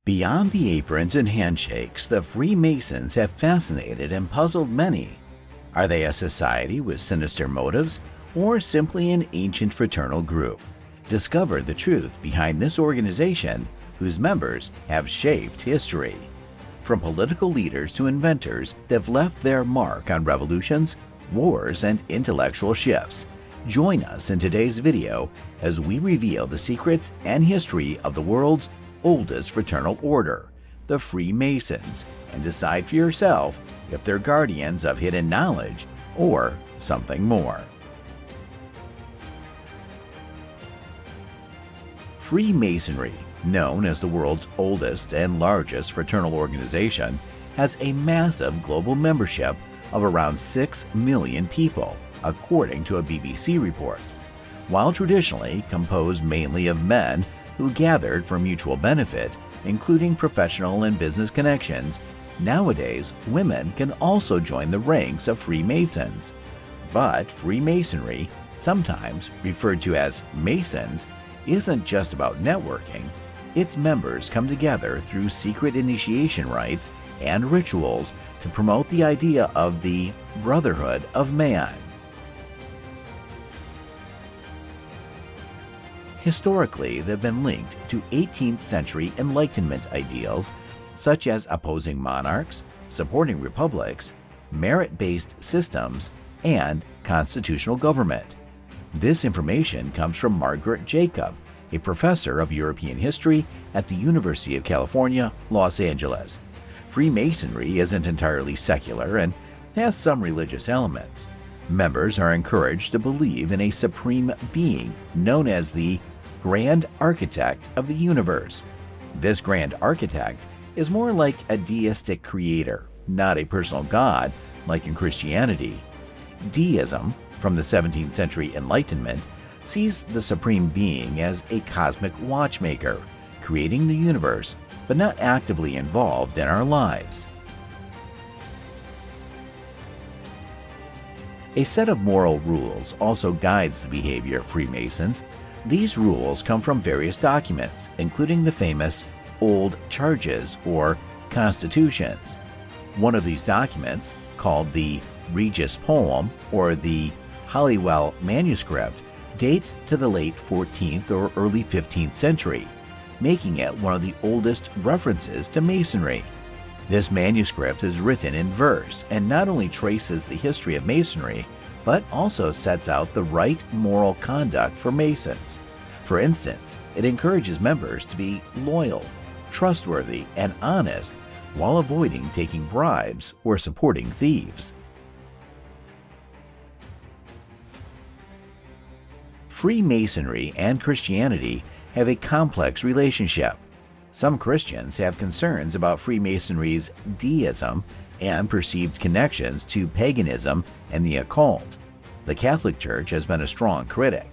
Beyond the aprons and handshakes, the Freemasons have fascinated and puzzled many. Are they a society with sinister motives, or simply an ancient fraternal group? Discover the truth behind this organization, whose members have shaped history. From political leaders to inventors, they've left their mark on revolutions, wars, and intellectual shifts. Join us in today's video as we reveal the secrets and history of the world's oldest fraternal order, the Freemasons, and decide for yourself if they're guardians of hidden knowledge or something more. Freemasonry, known as the world's oldest and largest fraternal organization, has a massive global membership of around 6 million people, according to a BBC report. While traditionally composed mainly of men who gathered for mutual benefit, including professional and business connections, nowadays women can also join the ranks of Freemasons. But Freemasonry, sometimes referred to as Masons, isn't just about networking. Its members come together through secret initiation rites and rituals to promote the idea of the Brotherhood of Man. Historically, they've been linked to 18th century Enlightenment ideals such as opposing monarchs, supporting republics, merit-based systems, and constitutional government. This information comes from Margaret Jacob, a professor of European history at the University of California, Los Angeles. Freemasonry isn't entirely secular and has some religious elements. Members are encouraged to believe in a supreme being known as the Grand Architect of the universe. This Grand Architect is more like a deistic creator, not a personal god like in Christianity. Deism, from the 17th century Enlightenment, sees the supreme being as a cosmic watchmaker, creating the universe but not actively involved in our lives. A set of moral rules also guides the behavior of Freemasons. These rules come from various documents, including the famous Old Charges or Constitutions. One of these documents, called the Regis Poem or the Halliwell Manuscript, dates to the late 14th or early 15th century, making it one of the oldest references to Masonry. This manuscript is written in verse and not only traces the history of Masonry, but also sets out the right moral conduct for Masons. For instance, it encourages members to be loyal, trustworthy, and honest while avoiding taking bribes or supporting thieves. Freemasonry and Christianity have a complex relationship. Some Christians have concerns about Freemasonry's deism and perceived connections to paganism and the occult. The Catholic Church has been a strong critic.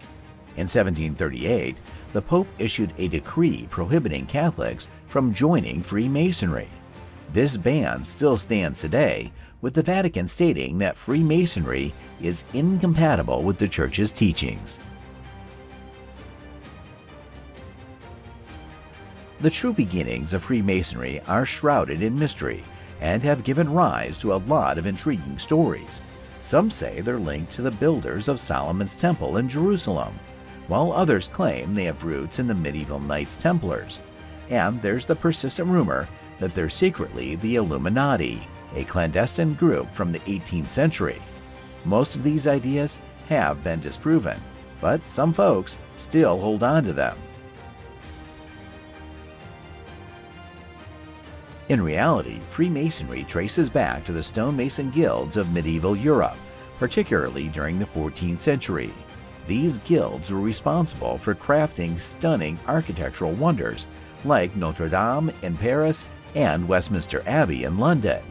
In 1738, the Pope issued a decree prohibiting Catholics from joining Freemasonry. This ban still stands today, with the Vatican stating that Freemasonry is incompatible with the Church's teachings. The true beginnings of Freemasonry are shrouded in mystery and have given rise to a lot of intriguing stories. Some say they're linked to the builders of Solomon's Temple in Jerusalem, while others claim they have roots in the medieval Knights Templars. And there's the persistent rumor that they're secretly the Illuminati, a clandestine group from the 18th century. Most of these ideas have been disproven, but some folks still hold on to them. In reality, Freemasonry traces back to the stonemason guilds of medieval Europe, particularly during the 14th century. These guilds were responsible for crafting stunning architectural wonders like Notre Dame in Paris and Westminster Abbey in London.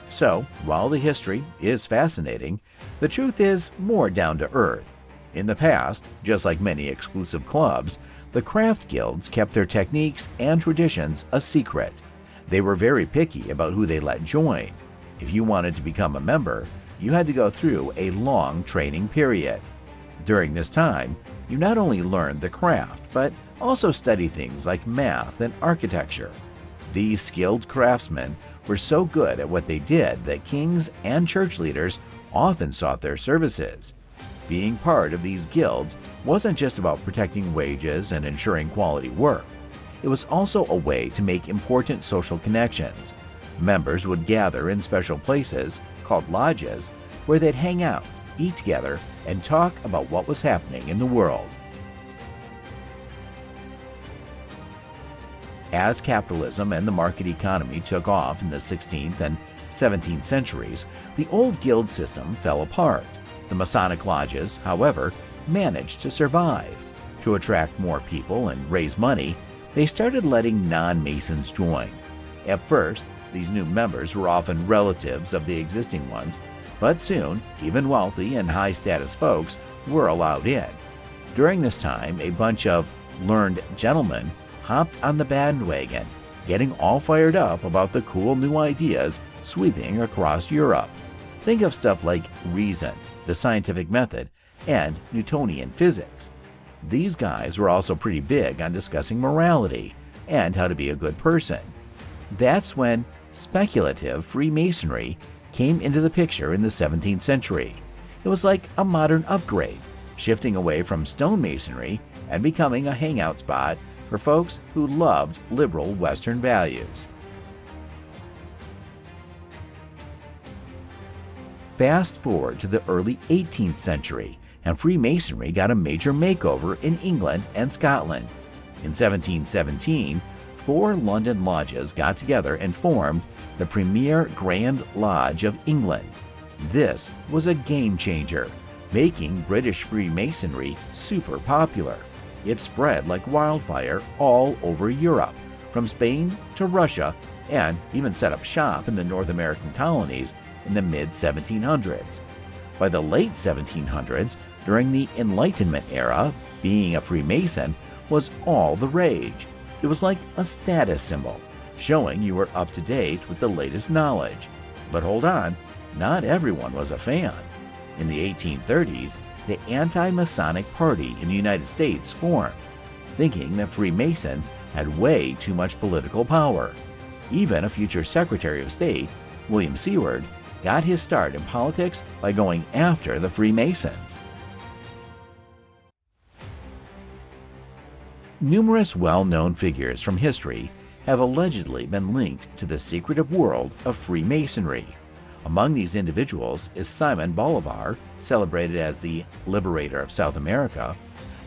So, while the history is fascinating, the truth is more down to earth. In the past, just like many exclusive clubs, the craft guilds kept their techniques and traditions a secret. They were very picky about who they let join. If you wanted to become a member, you had to go through a long training period. During this time, you not only learned the craft, but also studied things like math and architecture. These skilled craftsmen were so good at what they did that kings and church leaders often sought their services. Being part of these guilds wasn't just about protecting wages and ensuring quality work. It was also a way to make important social connections. Members would gather in special places, called lodges, where they'd hang out, eat together, and talk about what was happening in the world. As capitalism and the market economy took off in the 16th and 17th centuries, the old guild system fell apart. The Masonic lodges, however, managed to survive. To attract more people and raise money, they started letting non-Masons join. At first, these new members were often relatives of the existing ones, but soon, even wealthy and high-status folks were allowed in. During this time, a bunch of learned gentlemen hopped on the bandwagon, getting all fired up about the cool new ideas sweeping across Europe. Think of stuff like reason, the scientific method, and Newtonian physics. These guys were also pretty big on discussing morality and how to be a good person. That's when speculative Freemasonry came into the picture in the 17th century. It was like a modern upgrade, shifting away from stonemasonry and becoming a hangout spot for folks who loved liberal Western values. Fast forward to the early 18th century, and Freemasonry got a major makeover in England and Scotland. In 1717, 4 London lodges got together and formed the Premier Grand Lodge of England. This was a game changer, making British Freemasonry super popular. It spread like wildfire all over Europe, from Spain to Russia, and even set up shop in the North American colonies in the mid-1700s. By the late 1700s, during the Enlightenment era, being a Freemason was all the rage. It was like a status symbol, showing you were up to date with the latest knowledge. But hold on, not everyone was a fan. In the 1830s, the anti-Masonic Party in the United States formed, thinking that Freemasons had way too much political power. Even a future Secretary of State, William Seward, got his start in politics by going after the Freemasons. Numerous well-known figures from history have allegedly been linked to the secretive world of Freemasonry. Among these individuals is Simon Bolivar, celebrated as the liberator of South America,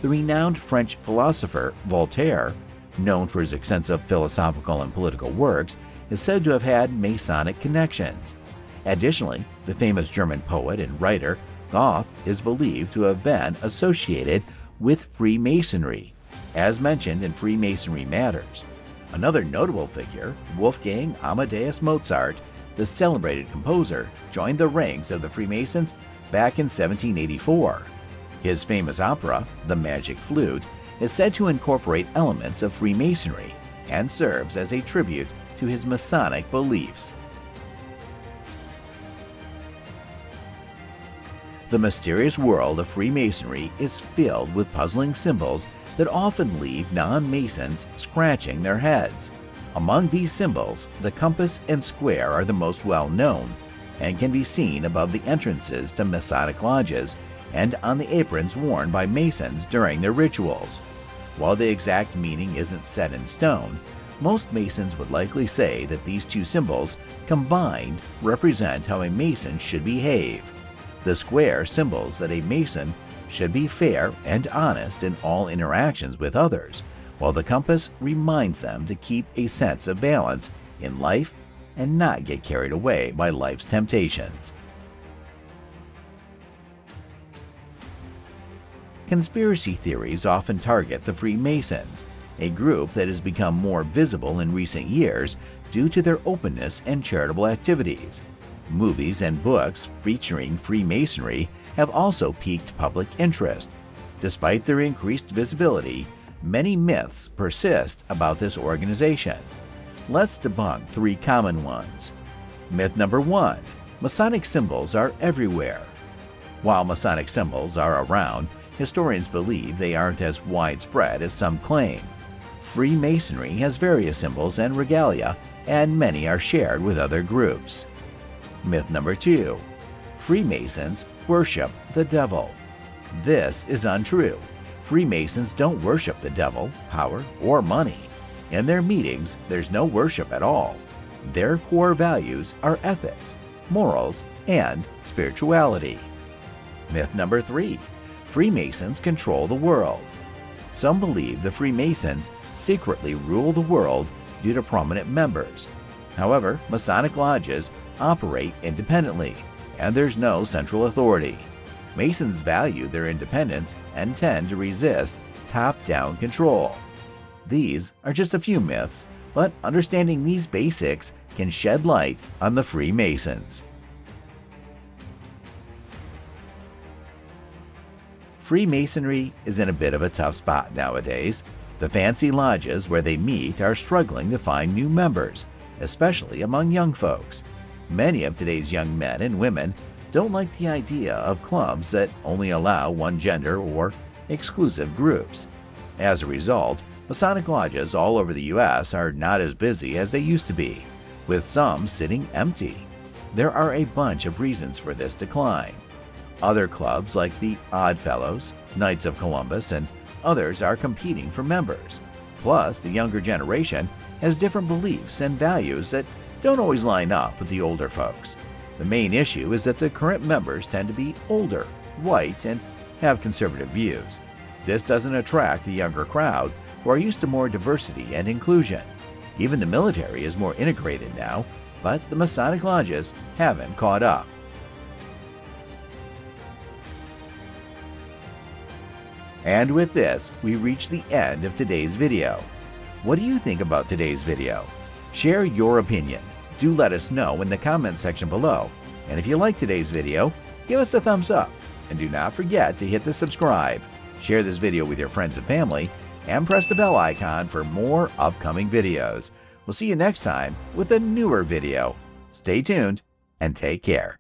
the renowned French philosopher Voltaire, known for his extensive philosophical and political works, is said to have had Masonic connections. Additionally, the famous German poet and writer Goethe is believed to have been associated with Freemasonry, as mentioned in Freemasonry Matters. Another notable figure, Wolfgang Amadeus Mozart, the celebrated composer, joined the ranks of the Freemasons back in 1784. His famous opera, The Magic Flute, is said to incorporate elements of Freemasonry and serves as a tribute to his Masonic beliefs. The mysterious world of Freemasonry is filled with puzzling symbols that often leave non-Masons scratching their heads. Among these symbols, the compass and square are the most well-known and can be seen above the entrances to Masonic lodges and on the aprons worn by Masons during their rituals. While the exact meaning isn't set in stone, most Masons would likely say that these two symbols combined represent how a Mason should behave. The square symbols that a Mason should be fair and honest in all interactions with others, while the compass reminds them to keep a sense of balance in life and not get carried away by life's temptations. Conspiracy theories often target the Freemasons, a group that has become more visible in recent years due to their openness and charitable activities. Movies and books featuring Freemasonry have also piqued public interest. Despite their increased visibility, many myths persist about this organization. Let's debunk 3 common ones. Myth number 1. Masonic symbols are everywhere. While Masonic symbols are around, historians believe they aren't as widespread as some claim. Freemasonry has various symbols and regalia, and many are shared with other groups. Myth number 2. Freemasons worship the devil. This is untrue. Freemasons don't worship the devil, power, or money. In their meetings, there's no worship at all. Their core values are ethics, morals, and spirituality. Myth number 3. Freemasons control the world. Some believe the Freemasons secretly rule the world due to prominent members. However, Masonic lodges operate independently, and there's no central authority. Masons value their independence and tend to resist top-down control. These are just a few myths, but understanding these basics can shed light on the Freemasons. Freemasonry is in a bit of a tough spot nowadays. The fancy lodges where they meet are struggling to find new members, especially among young folks. Many of today's young men and women don't like the idea of clubs that only allow one gender or exclusive groups. As a result, Masonic lodges all over the U.S. are not as busy as they used to be, with some sitting empty. There are a bunch of reasons for this decline. Other clubs like the Odd Fellows, Knights of Columbus, and others are competing for members. Plus, the younger generation has different beliefs and values that don't always line up with the older folks. The main issue is that the current members tend to be older, white, and have conservative views. This doesn't attract the younger crowd who are used to more diversity and inclusion. Even the military is more integrated now, but the Masonic lodges haven't caught up. And with this, we reach the end of today's video. What do you think about today's video? Share your opinion. Do let us know in the comments section below. And if you like today's video, give us a thumbs up. And do not forget to hit the subscribe. Share this video with your friends and family, and press the bell icon for more upcoming videos. We'll see you next time with a newer video. Stay tuned and take care.